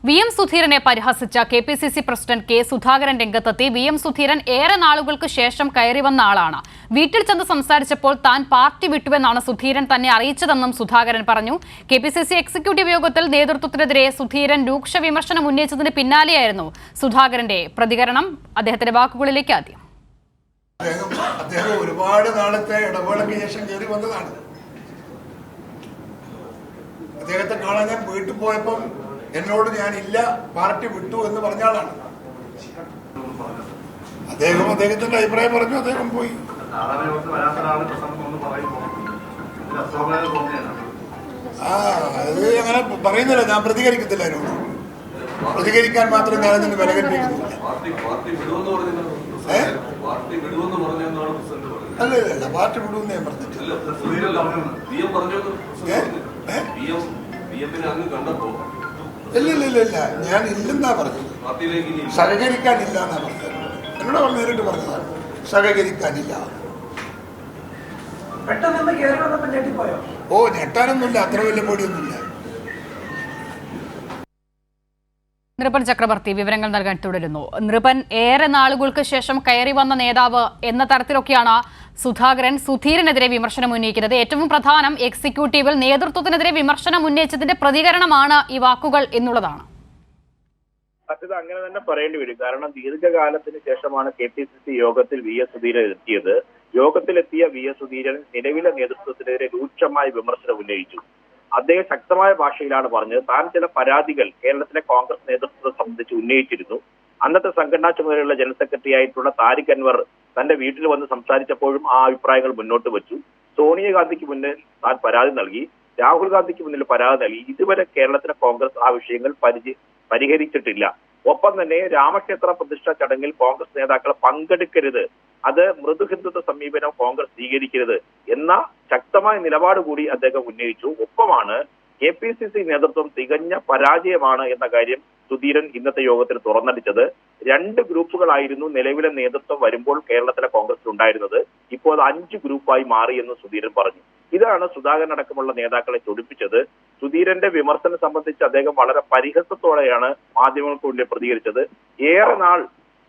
VM. സുധീരനെ പരിഹസിച്ച KPCC president K. Sudhakaran രംഗത്തെത്തി. VM. Sudheeran ഏറെ നാളുകൾക്ക് ശേഷം കയറി വന്ന ആളാണ്. വീട്ടിൽ ചെന്ന് സംസാരിച്ചപ്പോൾ താൻ പാർട്ടി വിട്ടുവെന്നാണ് സുധീരൻ തന്നെ അറിയിച്ചതെന്നും സുധാകരൻ പറഞ്ഞു. കെ.പി.സി.സി എക്സിക്യൂട്ടീവ് യോഗത്തിൽ നേതൃത്വത്തിനെതിരെ സുധീരൻ രൂക്ഷ വിമർശനം ഉന്നയിച്ചതിന് പിന്നാലെയായിരുന്നു സുധാകരന്റെ പ്രതികരണം. അദ്ദേഹത്തിന്റെ വാക്കുകളിലേക്ക് ആദ്യം. അദ്ദേഹം ഒരുപാട് നാളത്തെ ഇടവേളയ്ക്ക് ശേഷം കയറി വന്നതാണ്. അദ്ദേഹത്തെ കാണാൻ ഞാൻ വീട്ടിൽ പോയപ്പം എന്നോട് ഞാനില്ല, പാർട്ടി വിട്ടു എന്ന് പറഞ്ഞ ആളാണ് അദ്ദേഹം. അദ്ദേഹത്തിന്റെ അഭിപ്രായം പറഞ്ഞു, അദ്ദേഹം പോയി. അത് അങ്ങനെ പറയുന്നില്ല, ഞാൻ പ്രതികരിക്കത്തില്ല. അതിനോട് പ്രതികരിക്കാൻ മാത്രം ഞാൻ അതിന് വില കൽപ്പിക്കുന്നില്ല. അല്ല, പാർട്ടി വിടുമെന്ന് ഞാൻ പറഞ്ഞിട്ടില്ല. ഇല്ല, ഞാൻ ഇല്ലെന്നാ പറഞ്ഞത്. സഹകരിക്കാനില്ല എന്നാ പറഞ്ഞത്. എന്നോട് നേരിട്ട് പറഞ്ഞതാണ്, സഹകരിക്കാനില്ല. ഓ, ഞെട്ടാനൊന്നുമില്ല, അത്ര വലിയ പൊടിയൊന്നുമില്ല. നൃപൻ ചക്രവർത്തി വിവരങ്ങൾ നൽകാൻ തുടരുന്നു. നൃപൻ, ഏറെ നാളുകൾക്ക് ശേഷം കയറി വന്ന നേതാവ് എന്ന തരത്തിലൊക്കെയാണ് സുധാകരൻ സുധീരനെതിരെ വിമർശനം ഉന്നയിക്കുന്നത്. ഏറ്റവും പ്രധാനം, എക്സിക്യൂട്ടീവിൽ നേതൃത്വത്തിനെതിരെ വിമർശനം ഉന്നയിച്ചതിന്റെ പ്രതികരണമാണ് ഈ വാക്കുകൾ എന്നുള്ളതാണ്. സത്യത അങ്ങനെ തന്നെ പറയേണ്ടി വരും. കാരണം ദീർഘകാലത്തിന് ശേഷമാണ് കെ.പി.സി.സി യോഗത്തിൽ വി എസ് സുധീരൻ എത്തിയത്. യോഗത്തിലെത്തിയ വി എസ് സുധീരൻ നിലവിലെ നേതൃത്വത്തിനെതിരെ രൂക്ഷമായ വിമർശനം ഉന്നയിച്ചു. അദ്ദേഹം ശക്തമായ ഭാഷയിലാണ് പറഞ്ഞത്. താൻ ചില പരാതികൾ കേരളത്തിലെ കോൺഗ്രസ് നേതൃത്വത്തെ സംബന്ധിച്ച് ഉന്നയിച്ചിരുന്നു. അന്നത്തെ സംഘടനാ ചുമതലയുള്ള ജനറൽ സെക്രട്ടറി ആയിട്ടുള്ള താരിഖ് അൻവർ തന്റെ വീട്ടിൽ വന്ന് സംസാരിച്ചപ്പോഴും ആ അഭിപ്രായങ്ങൾ മുന്നോട്ട് വെച്ചു. സോണിയാഗാന്ധിക്ക് മുന്നിൽ താൻ പരാതി നൽകി, രാഹുൽ ഗാന്ധിക്ക് മുന്നിൽ പരാതി നൽകി. ഇതുവരെ കേരളത്തിലെ കോൺഗ്രസ് ആ വിഷയങ്ങൾ പരിഹരിച്ചിട്ടില്ല. ഒപ്പം തന്നെ രാമക്ഷേത്ര പ്രതിഷ്ഠാ ചടങ്ങിൽ കോൺഗ്രസ് നേതാക്കൾ പങ്കെടുക്കരുത്, അത് മൃദുഹിന്ദുത്വ സമീപനം കോൺഗ്രസ് സ്വീകരിക്കരുത് എന്ന ശക്തമായ നിലപാട് കൂടി അദ്ദേഹം ഉന്നയിച്ചു. ഒപ്പമാണ് കെ.പി.സി.സി നേതൃത്വം തികഞ്ഞ പരാജയമാണ് എന്ന കാര്യം സുധീരൻ ഇന്നത്തെ യോഗത്തിൽ തുറന്നടിച്ചത്. രണ്ട് ഗ്രൂപ്പുകളായിരുന്നു നിലവിലെ നേതൃത്വം വരുമ്പോൾ കേരളത്തിലെ കോൺഗ്രസിൽ ഉണ്ടായിരുന്നത്. ഇപ്പോൾ 5 ഗ്രൂപ്പായി മാറിയെന്ന് സുധീരൻ പറഞ്ഞു. ഇതാണ് സുധാകരൻ അടക്കമുള്ള നേതാക്കളെ ചൊടിപ്പിച്ചത്. സുധീരന്റെ വിമർശനം സംബന്ധിച്ച് അദ്ദേഹം വളരെ പരിഹസത്തോടെയാണ് മാധ്യമങ്ങൾക്ക് മുന്നിൽ പ്രതികരിച്ചത്. ഏറെ നാൾ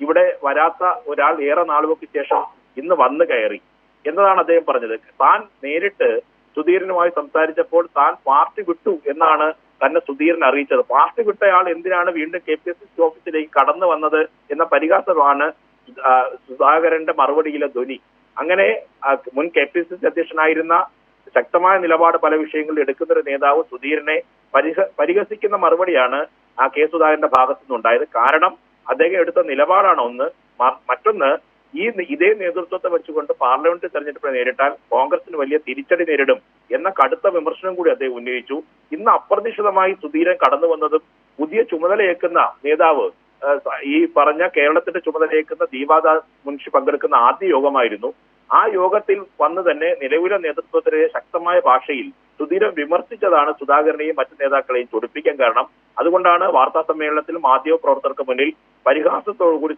ഇവിടെ വരാത്ത ഒരാൾ ഏറെ നാളുകൾക്ക് ശേഷം ഇന്ന് വന്നു കയറി എന്നതാണ് അദ്ദേഹം പറഞ്ഞത്. താൻ നേരിട്ട് സുധീരനുമായി സംസാരിച്ചപ്പോൾ താൻ പാർട്ടി വിട്ടു എന്നാണ് തന്നെ സുധീരൻ അറിയിച്ചത്. പാർട്ടി വിട്ടയാൾ എന്തിനാണ് വീണ്ടും കെ.പി.സി.സി ഓഫീസിലേക്ക് കടന്നു വന്നത് എന്ന പരിഹാസമാണ് സുധാകരന്റെ മറുപടിയിലെ ധ്വനി. അങ്ങനെ മുൻ കെ.പി.സി.സി അധ്യക്ഷനായിരുന്ന ശക്തമായ നിലപാട് പല വിഷയങ്ങളിൽ എടുക്കുന്ന ഒരു നേതാവ് സുധീരനെ പരിഹസിക്കുന്ന മറുപടിയാണ് കെ. സുധാകരന്റെ ഭാഗത്തു നിന്നുണ്ടായത്. കാരണം അദ്ദേഹം എടുത്ത നിലപാടാണ് ഒന്ന്. മറ്റൊന്ന്, ഇതേ നേതൃത്വത്തെ വെച്ചുകൊണ്ട് പാർലമെന്റ് തെരഞ്ഞെടുപ്പിനെ നേരിട്ടാൽ കോൺഗ്രസിന് വലിയ തിരിച്ചടി നേരിടും എന്ന കടുത്ത വിമർശനം കൂടി അദ്ദേഹം ഉന്നയിച്ചു. ഇന്ന് അപ്രതീക്ഷിതമായി സുധീരൻ കടന്നു വന്നതും പുതിയ ചുമതലയേക്കുന്ന നേതാവ്, ഈ പറഞ്ഞ കേരളത്തിന്റെ ചുമതലയേക്കുന്ന ദീപാദാസ് മുൻഷി പങ്കെടുക്കുന്ന ആദ്യ യോഗമായിരുന്നു. ആ യോഗത്തിൽ വന്ന് തന്നെ നിലവിലെ നേതൃത്വത്തിലെ ശക്തമായ ഭാഷയിൽ സുധീരൻ വിമർശിച്ചതാണ് സുധാകരനെയും മറ്റു നേതാക്കളെയും ചൊടിപ്പിക്കാൻ കാരണം. അതുകൊണ്ടാണ് വാർത്താ സമ്മേളനത്തിൽ മാധ്യമ പ്രവർത്തകർക്ക് മുന്നിൽ പരിഹാസത്തോടുകൂടി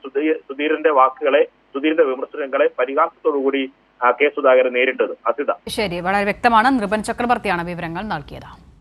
സുധീരന്റെ വാക്കുകളെ, സുധീരന്റെ വിമർശനങ്ങളെ പരിഹാസത്തോടുകൂടി കെ. സുധാകരൻ നേരിട്ടത്. അസിത. ശരി, വളരെ വ്യക്തമാണ്. നൃപൻ ചക്രവർത്തിയാണ് വിവരങ്ങൾ നൽകിയത്.